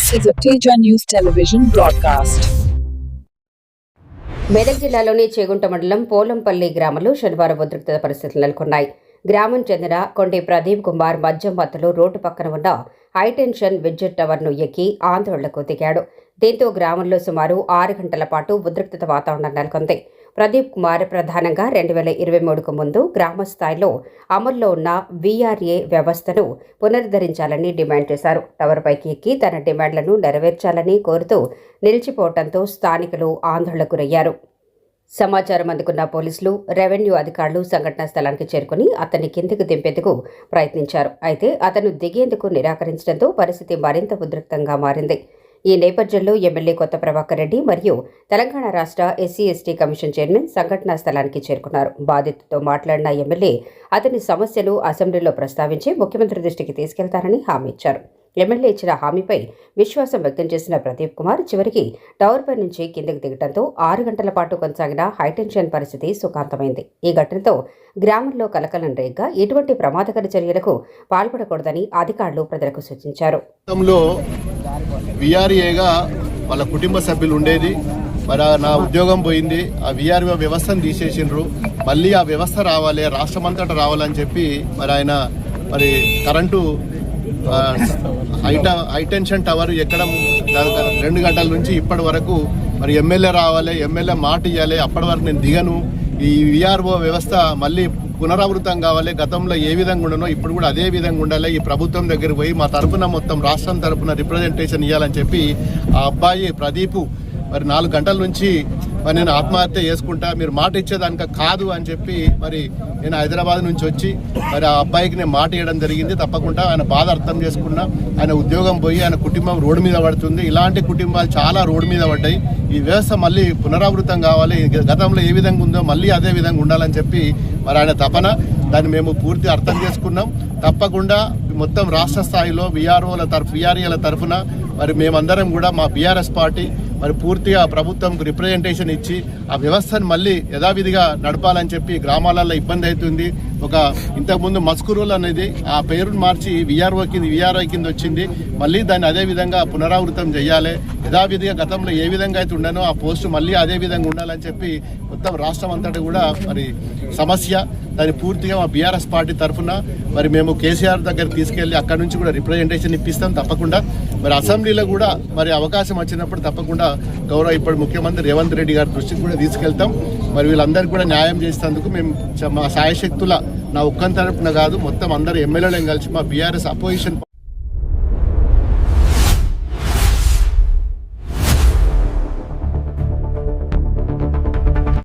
This is a Teja News Television broadcast. Medak జిల్లాలోని చేగుంట మండలం పోలంపల్లి గ్రామంలో శనివారం ఉద్రిక్తత పరిస్థితులు నెలకొన్నాయి. గ్రామం చెందిన కొండి ప్రదీప్ కుమార్ మద్యం మత్తులో రోడ్డు పక్కన ఉన్న హైటెన్షన్ విద్యుత్ టవర్ను ఎక్కి ఆందోళనకు దిగాడు. దీంతో గ్రామంలో సుమారు 6 గంటల పాటు ఉద్రిక్తత వాతావరణం నెలకొంది. ప్రదీప్ కుమార్ ప్రధానంగా 2023కు ముందు గ్రామ స్థాయిలో అమల్లో ఉన్న వీఆర్ఏ వ్యవస్థను పునరుద్ధరించాలని డిమాండ్ చేశారు. టవర్పైకి ఎక్కి తన డిమాండ్లను నెరవేర్చాలని కోరుతూ నిలిచిపోవడంతో స్థానికులు ఆందోళనకు గురయ్యారు. సమాచారం అందుకున్న పోలీసులు, రెవెన్యూ అధికారులు సంఘటనా స్థలానికి చేరుకుని అతన్ని కిందికి దింపేందుకు ప్రయత్నించారు. అయితే అతను దిగేందుకు నిరాకరించడంతో పరిస్థితి మరింత ఉద్రిక్తంగా మారింది. ఈ నేపథ్యంలో ఎమ్మెల్యే కొత్త ప్రభాకర్ రెడ్డి మరియు తెలంగాణ రాష్ట్ర ఎస్సీ/ఎస్టీ కమిషన్ చైర్మన్ సంఘటనా స్థలానికి చేరుకున్నారు. బాధితుడితో మాట్లాడిన ఎమ్మెల్యే అతని సమస్యలు అసెంబ్లీలో ప్రస్తావించి ముఖ్యమంత్రి దృష్టికి తీసుకెళ్తారని హామీ ఇచ్చారు. ఎమ్మెల్యే ఇచ్చిన హామీపై విశ్వాసం వ్యక్తం చేసిన ప్రదీప్ కుమార్ చివరికి టవర్పై నుంచి కిందకు దిగడంతో 6 గంటల పాటు కొనసాగిన హైటెన్షన్ పరిస్థితి సుఖాంతమైంది. ఈ ఘటనతో గ్రామంలో కలకలం రేగ్గా ఎటువంటి ప్రమాదకర చర్యలకు పాల్పడకూడదని అధికారులు ప్రజలకు సూచించారు. విఆర్ఏగా వాళ్ళ కుటుంబ సభ్యులు ఉండేది. మరి నా ఉద్యోగం పోయింది. ఆ విఆర్ఏ వ్యవస్థను తీసేసిండ్రు. మళ్ళీ ఆ వ్యవస్థ రావాలి, రాష్ట్రమంతటా రావాలని చెప్పి మరి ఆయన కరెంటు హైటెన్షన్ టవర్ ఎక్కడం 2 గంటల నుంచి ఇప్పటి వరకు మరి ఎమ్మెల్యే రావాలి, ఎమ్మెల్యే మాట ఇవ్వాలి, అప్పటి వరకు నేను దిగను. ఈ విఆర్ఓ వ్యవస్థ మళ్ళీ పునరావృతం కావాలి. గతంలో ఏ విధంగా ఉండనో ఇప్పుడు కూడా అదే విధంగా ఉండాలి. ఈ ప్రభుత్వం దగ్గర పోయి మా తరఫున మొత్తం రాష్ట్రం తరఫున రిప్రజెంటేషన్ ఇవ్వాలని చెప్పి ఆ అబ్బాయి ప్రదీప్ మరి 4 గంటల నుంచి మరి నేను ఆత్మహత్య చేసుకుంటా, మీరు మాట ఇచ్చేదానిక కాదు అని చెప్పి మరి నేను హైదరాబాద్ నుంచి వచ్చి మరి ఆ అబ్బాయికి నేను మాట ఇవ్వడం జరిగింది. తప్పకుండా ఆయన బాధ అర్థం చేసుకున్నా. ఆయన ఉద్యోగం పోయి ఆయన కుటుంబం రోడ్డు మీద పడుతుంది. ఇలాంటి కుటుంబాలు చాలా రోడ్డు మీద పడ్డాయి. ఈ వ్యవస్థ మళ్ళీ పునరావృతం కావాలి, గతంలో ఏ విధంగా ఉందో మళ్ళీ అదే విధంగా ఉండాలని చెప్పి మరి ఆయన తపన. దాన్ని మేము పూర్తి అర్థం చేసుకున్నాం. తప్పకుండా మొత్తం రాష్ట్ర స్థాయిలో విఆర్ఏల తరఫున మరి మేమందరం కూడా మా బీఆర్ఎస్ పార్టీ మరి పూర్తిగా ప్రభుత్వంకు రిప్రజెంటేషన్ ఇచ్చి ఆ వ్యవస్థను మళ్ళీ యథావిధిగా నడపాలని చెప్పి గ్రామాలలో ఇబ్బంది అవుతుంది. ఇంతకుముందు మస్కూరులు అనేది ఆ పేరును మార్చి విఆర్ఐ కింద వచ్చింది. మళ్ళీ దాన్ని అదే విధంగా పునరావృతం చేయాలి. యథావిధిగా గతంలో ఏ విధంగా అయితే ఉండనో ఆ పోస్టు మళ్ళీ అదే విధంగా ఉండాలని చెప్పి మొత్తం రాష్ట్రం అంతటా కూడా మరి సమస్య. దాన్ని పూర్తిగా మా బీఆర్ఎస్ పార్టీ తరఫున మరి మేము కేసీఆర్ దగ్గర తీసుకెళ్లి అక్కడి నుంచి కూడా రిప్రజెంటేషన్ ఇప్పిస్తాం. తప్పకుండా మరి అసెంబ్లీలో కూడా మరి అవకాశం వచ్చినప్పుడు తప్పకుండా గౌరవ ఇప్పుడు ముఖ్యమంత్రి రేవంత్ రెడ్డి గారి దృష్టికి కూడా తీసుకెళ్తాం. మరి వీళ్ళందరికీ కూడా న్యాయం చేసేందుకు మేము మా సాయశక్తుల నా ఒక్కని తరపున కాదు మొత్తం అందరు ఎమ్మెల్యేలను కలిసి మా బీఆర్ఎస్ అపోజిషన్